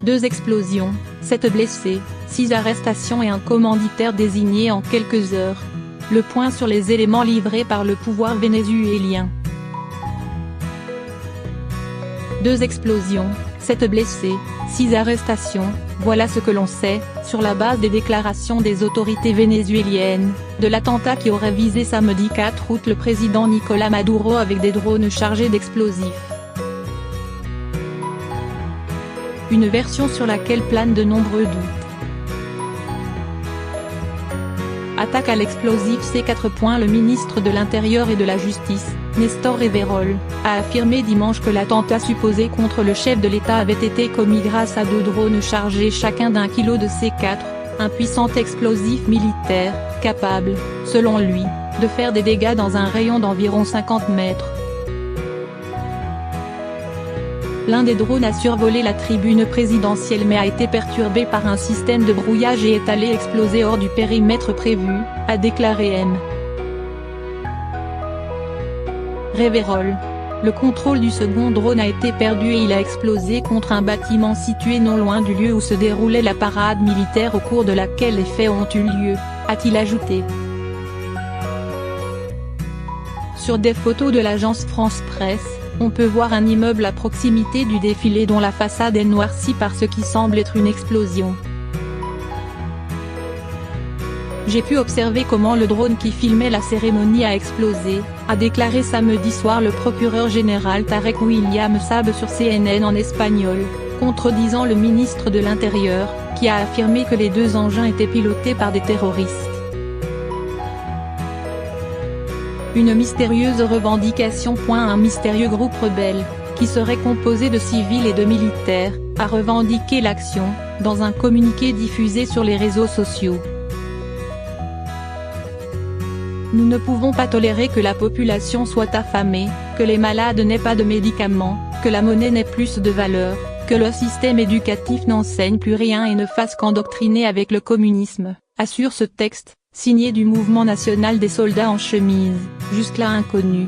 2 explosions, 7 blessés, 6 arrestations et un commanditaire désigné en quelques heures. Le point sur les éléments livrés par le pouvoir vénézuélien. 2 explosions, 7 blessés, 6 arrestations, voilà ce que l'on sait, sur la base des déclarations des autorités vénézuéliennes, de l'attentat qui aurait visé samedi 4 août le président Nicolás Maduro avec des drones chargés d'explosifs. Une version sur laquelle planent de nombreux doutes. Attaque à l'explosif C4. Le ministre de l'Intérieur et de la Justice, Néstor Reverol, a affirmé dimanche que l'attentat supposé contre le chef de l'État avait été commis grâce à 2 drones chargés chacun d'1 kilo de C4, un puissant explosif militaire, capable, selon lui, de faire des dégâts dans un rayon d'environ 50 mètres. L'un des drones a survolé la tribune présidentielle mais a été perturbé par un système de brouillage et est allé exploser hors du périmètre prévu, a déclaré M. Reverol. Le contrôle du second drone a été perdu et il a explosé contre un bâtiment situé non loin du lieu où se déroulait la parade militaire au cours de laquelle les faits ont eu lieu, a-t-il ajouté. Sur des photos de l'agence France Presse, on peut voir un immeuble à proximité du défilé dont la façade est noircie par ce qui semble être une explosion. J'ai pu observer comment le drone qui filmait la cérémonie a explosé, a déclaré samedi soir le procureur général Tarek William Saab sur CNN en espagnol, contredisant le ministre de l'Intérieur, qui a affirmé que les 2 engins étaient pilotés par des terroristes. Une mystérieuse revendication. Un mystérieux groupe rebelle, qui serait composé de civils et de militaires, a revendiqué l'action, dans un communiqué diffusé sur les réseaux sociaux. Nous ne pouvons pas tolérer que la population soit affamée, que les malades n'aient pas de médicaments, que la monnaie n'ait plus de valeur, que le système éducatif n'enseigne plus rien et ne fasse qu'endoctriner avec le communisme, assure ce texte, signé du Mouvement national des soldats en chemise, jusque-là inconnu.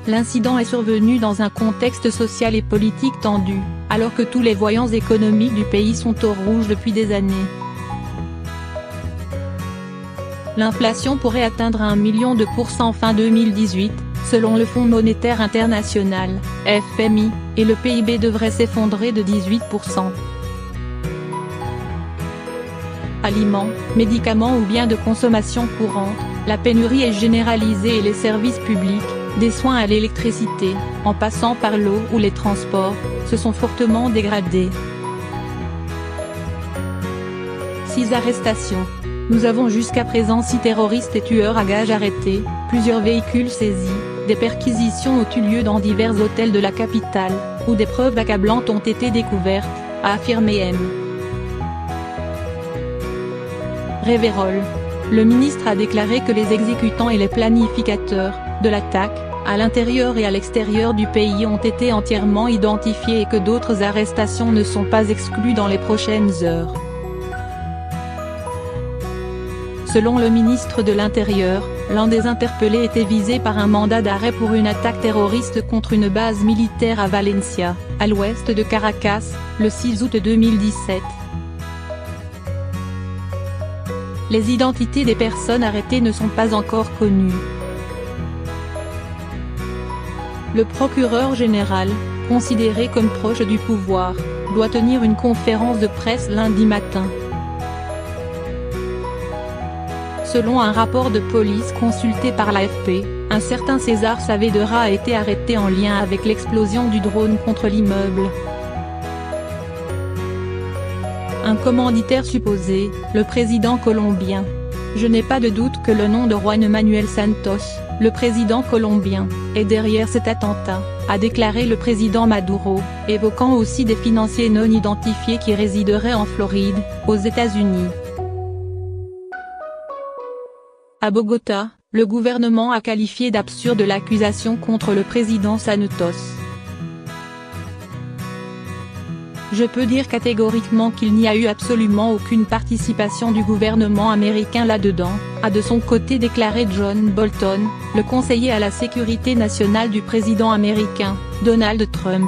L'incident est survenu dans un contexte social et politique tendu, alors que tous les voyants économiques du pays sont au rouge depuis des années. L'inflation pourrait atteindre 1 million de % fin 2018, selon le Fonds monétaire international, FMI, et le PIB devrait s'effondrer de 18%. Aliments, médicaments ou biens de consommation courante, la pénurie est généralisée et les services publics, des soins à l'électricité, en passant par l'eau ou les transports, se sont fortement dégradés. 6 arrestations. Nous avons jusqu'à présent 6 terroristes et tueurs à gages arrêtés, plusieurs véhicules saisis, des perquisitions ont eu lieu dans divers hôtels de la capitale, où des preuves accablantes ont été découvertes, a affirmé M. Reverol. Le ministre a déclaré que les exécutants et les planificateurs de l'attaque, à l'intérieur et à l'extérieur du pays ont été entièrement identifiés et que d'autres arrestations ne sont pas exclues dans les prochaines heures. Selon le ministre de l'Intérieur, l'un des interpellés était visé par un mandat d'arrêt pour une attaque terroriste contre une base militaire à Valencia, à l'ouest de Caracas, le 6 août 2017. Les identités des personnes arrêtées ne sont pas encore connues. Le procureur général, considéré comme proche du pouvoir, doit tenir une conférence de presse lundi matin. Selon un rapport de police consulté par l'AFP, un certain César Saavedra a été arrêté en lien avec l'explosion du drone contre l'immeuble. Un commanditaire supposé, le président colombien. Je n'ai pas de doute que le nom de Juan Manuel Santos, le président colombien, est derrière cet attentat, a déclaré le président Maduro, évoquant aussi des financiers non identifiés qui résideraient en Floride, aux États-Unis. À Bogota, le gouvernement a qualifié d'absurde l'accusation contre le président Santos. Je peux dire catégoriquement qu'il n'y a eu absolument aucune participation du gouvernement américain là-dedans, a de son côté déclaré John Bolton, le conseiller à la sécurité nationale du président américain, Donald Trump.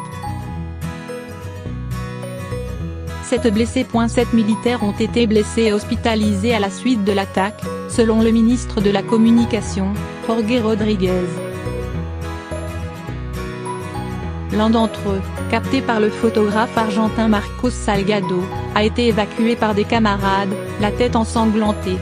7 blessés. 7 militaires ont été blessés et hospitalisés à la suite de l'attaque, selon le ministre de la Communication, Jorge Rodríguez. L'un d'entre eux, capté par le photographe argentin Marcos Salgado, a été évacué par des camarades, la tête ensanglantée.